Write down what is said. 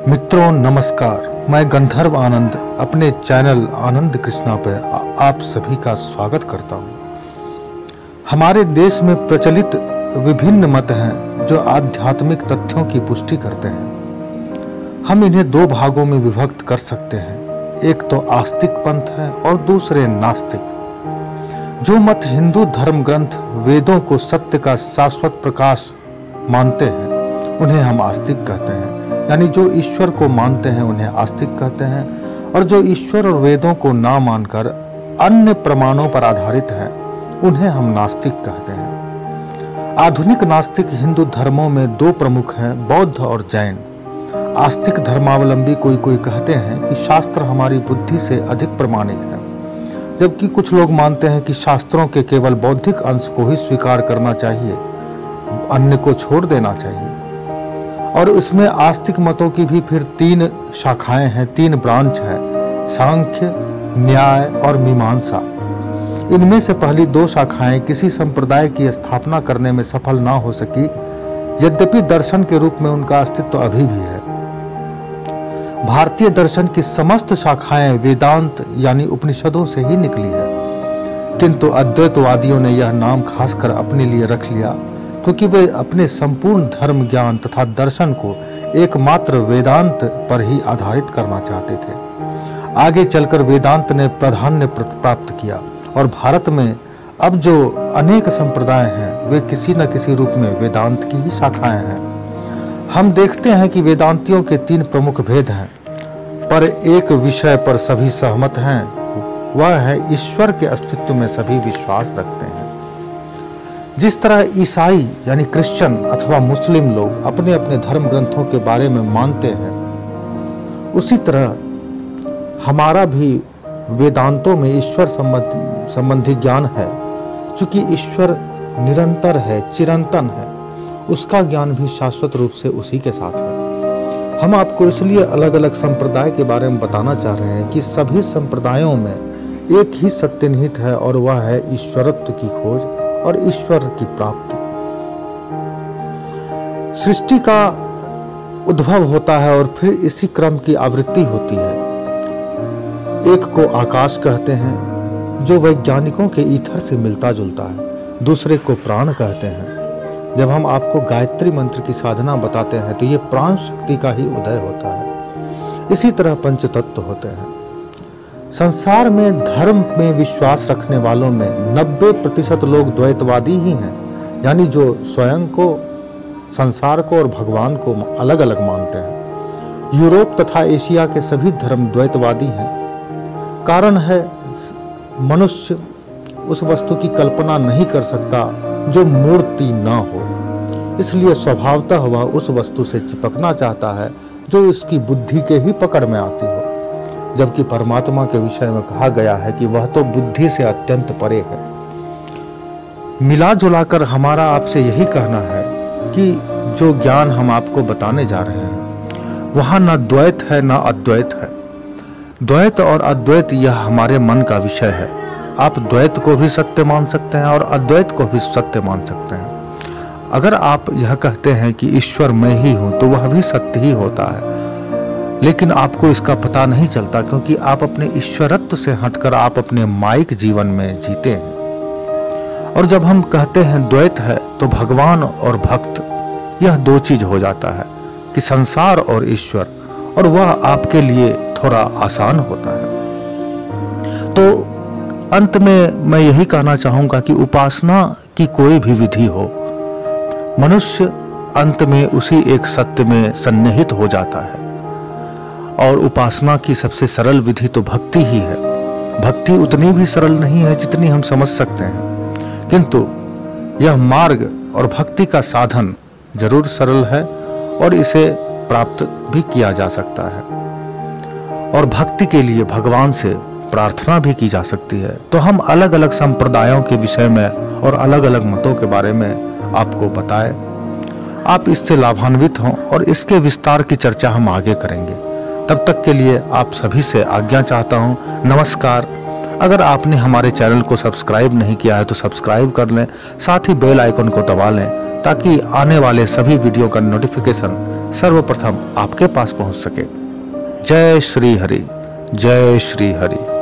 मित्रों नमस्कार, मैं गंधर्व आनंद अपने चैनल आनंद कृष्णा पर आप सभी का स्वागत करता हूँ। हमारे देश में प्रचलित विभिन्न मत हैं जो आध्यात्मिक तथ्यों की पुष्टि करते हैं। हम इन्हें दो भागों में विभक्त कर सकते हैं, एक तो आस्तिक पंथ है और दूसरे नास्तिक। जो मत हिंदू धर्म ग्रंथ वेदों को सत्य का शाश्वत प्रकाश मानते हैं उन्हें हम आस्तिक कहते हैं, यानी जो ईश्वर को मानते हैं उन्हें आस्तिक कहते हैं, और जो ईश्वर और वेदों को ना मानकर अन्य प्रमाणों पर आधारित है उन्हें हम नास्तिक कहते हैं। आधुनिक नास्तिक हिंदू धर्मों में दो प्रमुख हैं, बौद्ध और जैन। आस्तिक धर्मावलंबी कोई कहते हैं कि शास्त्र हमारी बुद्धि से अधिक प्रमाणिक है, जबकि कुछ लोग मानते हैं कि शास्त्रों के केवल बौद्धिक अंश को ही स्वीकार करना चाहिए, अन्य को छोड़ देना चाहिए। और इसमें आस्तिक मतों की भी फिर तीन शाखाएं हैं, तीन ब्रांच है, सांख्य, न्याय और मीमांसा। इनमें से पहली दो शाखाएं किसी संप्रदाय की स्थापना करने में सफल ना हो सकी, यद्यपि दर्शन के रूप में उनका अस्तित्व अभी भी है। भारतीय दर्शन की समस्त शाखाएं वेदांत यानी उपनिषदों से ही निकली है, किंतु अद्वैतवादियों ने यह नाम खासकर अपने लिए रख लिया क्योंकि वे अपने संपूर्ण धर्म ज्ञान तथा दर्शन को एकमात्र वेदांत पर ही आधारित करना चाहते थे। आगे चलकर वेदांत ने प्राधान्य प्राप्त किया और भारत में अब जो अनेक संप्रदाय हैं वे किसी न किसी रूप में वेदांत की ही शाखाएं हैं। हम देखते हैं कि वेदांतियों के तीन प्रमुख भेद हैं, पर एक विषय पर सभी सहमत हैं, वह है ईश्वर के अस्तित्व में सभी विश्वास रखते हैं। जिस तरह ईसाई यानी क्रिश्चियन अथवा मुस्लिम लोग अपने अपने धर्म ग्रंथों के बारे में मानते हैं, उसी तरह हमारा भी वेदांतों में ईश्वर संबंधी ज्ञान है। चूंकि ईश्वर निरंतर है, चिरंतन है, उसका ज्ञान भी शाश्वत रूप से उसी के साथ है। हम आपको इसलिए अलग अलग संप्रदाय के बारे में बताना चाह रहे हैं कि सभी संप्रदायों में एक ही सत्य निहित है और वह है ईश्वरत्व की खोज और ईश्वर की प्राप्ति। सृष्टि का उद्भव होता है और फिर इसी क्रम की आवृत्ति होती है। एक को आकाश कहते हैं जो वैज्ञानिकों के ईथर से मिलता जुलता है, दूसरे को प्राण कहते हैं। जब हम आपको गायत्री मंत्र की साधना बताते हैं तो ये प्राण शक्ति का ही उदय होता है। इसी तरह पंचतत्व होते हैं। संसार में धर्म में विश्वास रखने वालों में 90% लोग द्वैतवादी ही हैं, यानी जो स्वयं को, संसार को और भगवान को अलग अलग मानते हैं। यूरोप तथा एशिया के सभी धर्म द्वैतवादी हैं। कारण है मनुष्य उस वस्तु की कल्पना नहीं कर सकता जो मूर्ति ना हो, इसलिए स्वभावतः वह उस वस्तु से चिपकना चाहता है जो इसकी बुद्धि के ही पकड़ में आती हो, जबकि परमात्मा के विषय में कहा गया है कि वह तो बुद्धि से अत्यंत परे है। मिला जुलाकर हमारा आपसे यही कहना है कि जो ज्ञान हम आपको बताने जा रहे हैं वहाँ न द्वैत है न अद्वैत है। द्वैत और अद्वैत यह हमारे मन का विषय है। आप द्वैत को भी सत्य मान सकते हैं और अद्वैत को भी सत्य मान सकते हैं। अगर आप यह कहते हैं कि ईश्वर मैं ही हूँ तो वह भी सत्य ही होता है, लेकिन आपको इसका पता नहीं चलता क्योंकि आप अपने ईश्वरत्व से हटकर आप अपने माइक जीवन में जीते हैं। और जब हम कहते हैं द्वैत है तो भगवान और भक्त यह दो चीज हो जाता है कि संसार और ईश्वर, और वह आपके लिए थोड़ा आसान होता है। तो अंत में मैं यही कहना चाहूंगा कि उपासना की कोई भी विधि हो, मनुष्य अंत में उसी एक सत्य में सन्निहित हो जाता है। और उपासना की सबसे सरल विधि तो भक्ति ही है। भक्ति उतनी भी सरल नहीं है जितनी हम समझ सकते हैं, किंतु यह मार्ग और भक्ति का साधन जरूर सरल है और इसे प्राप्त भी किया जा सकता है। और भक्ति के लिए भगवान से प्रार्थना भी की जा सकती है। तो हम अलग अलग संप्रदायों के विषय में और अलग अलग मतों के बारे में आपको बताएं, आप इससे लाभान्वित हों और इसके विस्तार की चर्चा हम आगे करेंगे। तब तक के लिए आप सभी से आज्ञा चाहता हूं। नमस्कार। अगर आपने हमारे चैनल को सब्सक्राइब नहीं किया है तो सब्सक्राइब कर लें, साथ ही बेल आइकन को दबा लें ताकि आने वाले सभी वीडियो का नोटिफिकेशन सर्वप्रथम आपके पास पहुंच सके। जय श्री हरि, जय श्री हरि।